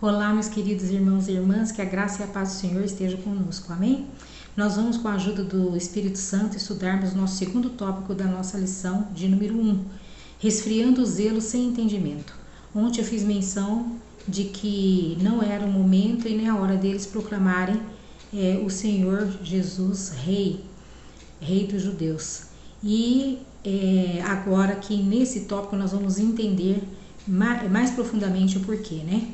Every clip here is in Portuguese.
Olá, meus queridos irmãos e irmãs, que a graça e a paz do Senhor estejam conosco, amém? Nós vamos, com a ajuda do Espírito Santo, estudarmos nosso segundo tópico da nossa lição de número 1, resfriando o zelo sem entendimento. Ontem eu fiz menção de que não era o momento e nem a hora deles proclamarem o Senhor Jesus Rei dos judeus. E agora que nesse tópico nós vamos entender mais profundamente o porquê, né?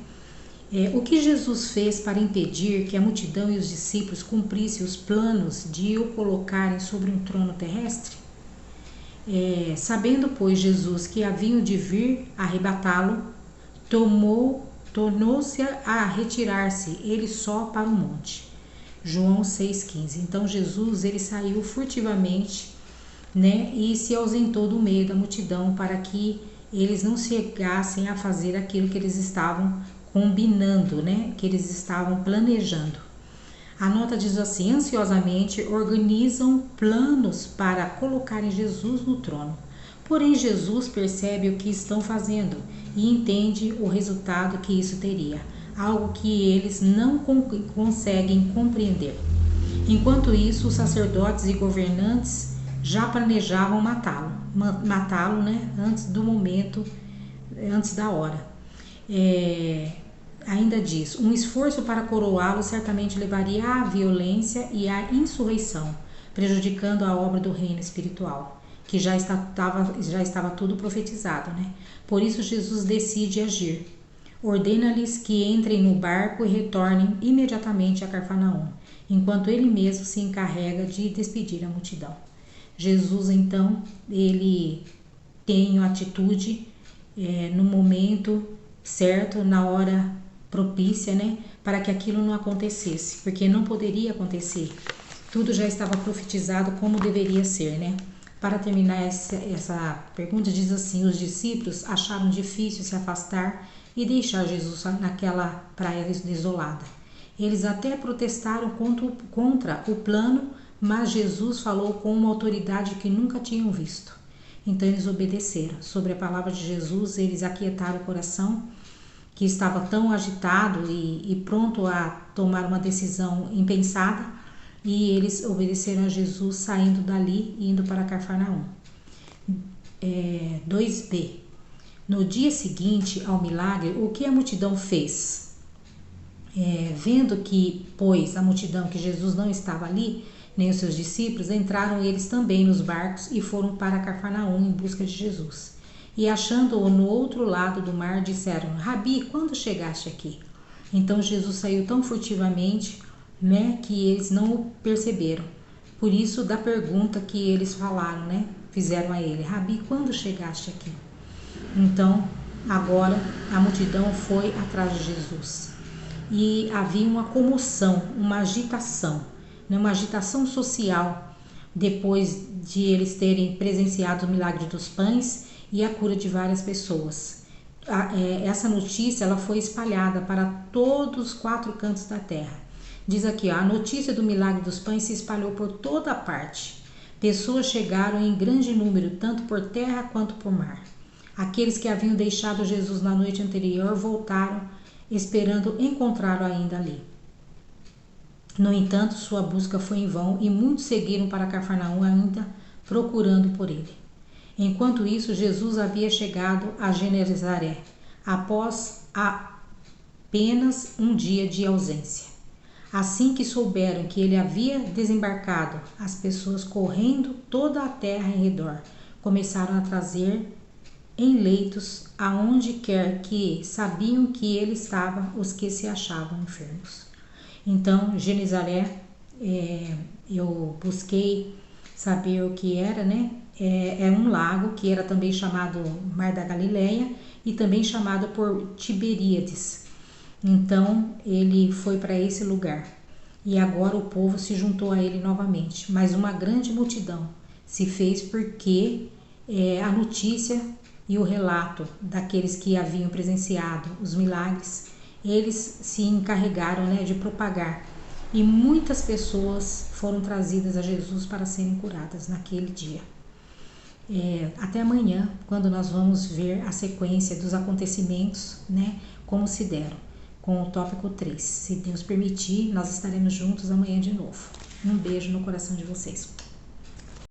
O que Jesus fez para impedir que a multidão e os discípulos cumprissem os planos de o colocarem sobre um trono terrestre? Sabendo, pois, Jesus que haviam de vir arrebatá-lo, tornou-se a retirar-se ele só para o monte. João 6,15. Então Jesus ele saiu furtivamente, né, e se ausentou do meio da multidão para que eles não chegassem a fazer aquilo que eles estavam combinando, né, que eles estavam planejando. A nota diz assim: ansiosamente organizam planos para colocarem Jesus no trono. Porém, Jesus percebe o que estão fazendo e entende o resultado que isso teria, algo que eles não conseguem compreender. Enquanto isso, os sacerdotes e governantes já planejavam matá-lo, né, antes do momento, antes da hora. Ainda diz, um esforço para coroá-lo certamente levaria à violência e à insurreição, prejudicando a obra do reino espiritual, que já estava tudo profetizado, né? Por isso Jesus decide agir. Ordena-lhes que entrem no barco e retornem imediatamente a Cafarnaum, enquanto ele mesmo se encarrega de despedir a multidão. Jesus, então, ele tem a atitude no momento certo, na hora propícia, né, para que aquilo não acontecesse, porque não poderia acontecer. Tudo já estava profetizado como deveria ser, né? Para terminar essa pergunta, diz assim: os discípulos acharam difícil se afastar e deixar Jesus naquela praia desolada. Eles até protestaram contra o plano, mas Jesus falou com uma autoridade que nunca tinham visto. Então eles obedeceram. Sobre a palavra de Jesus, eles aquietaram o coração, que estava tão agitado e pronto a tomar uma decisão impensada, e eles obedeceram a Jesus, saindo dali e indo para Cafarnaum. 2b. No dia seguinte ao milagre, o que a multidão fez? Vendo que, pois, a multidão, que Jesus não estava ali, nem os seus discípulos, entraram eles também nos barcos e foram para Cafarnaum em busca de Jesus. E achando-o no outro lado do mar, disseram: Rabi, quando chegaste aqui? Então Jesus saiu tão furtivamente, né, que eles não o perceberam. Por isso, da pergunta que eles falaram, né, fizeram a ele: Rabi, quando chegaste aqui? Então, agora a multidão foi atrás de Jesus. E havia uma comoção, uma agitação social, depois de eles terem presenciado o milagre dos pães e a cura de várias pessoas. Essa notícia ela foi espalhada para todos os 4 cantos da terra. Diz aqui, a notícia do milagre dos pães se espalhou por toda a parte. Pessoas chegaram em grande número, tanto por terra quanto por mar. Aqueles que haviam deixado Jesus na noite anterior voltaram, esperando encontrá-lo ainda ali. No entanto, sua busca foi em vão e muitos seguiram para Cafarnaum ainda procurando por ele. Enquanto isso, Jesus havia chegado a Genezaré, após apenas um dia de ausência. Assim que souberam que ele havia desembarcado, as pessoas, correndo toda a terra em redor, começaram a trazer em leitos aonde quer que sabiam que ele estava os que se achavam enfermos. Então, Genezaré, eu busquei saber o que era, né? É um lago que era também chamado Mar da Galileia e também chamado por Tiberíades. Então ele foi para esse lugar e agora o povo se juntou a ele novamente, mas uma grande multidão se fez porque a notícia e o relato daqueles que haviam presenciado os milagres, eles se encarregaram, né, de propagar, e muitas pessoas foram trazidas a Jesus para serem curadas naquele dia. Até amanhã, quando nós vamos ver a sequência dos acontecimentos, né, como se deram. com o tópico 3. Se Deus permitir, nós estaremos juntos amanhã de novo. Um beijo no coração de vocês.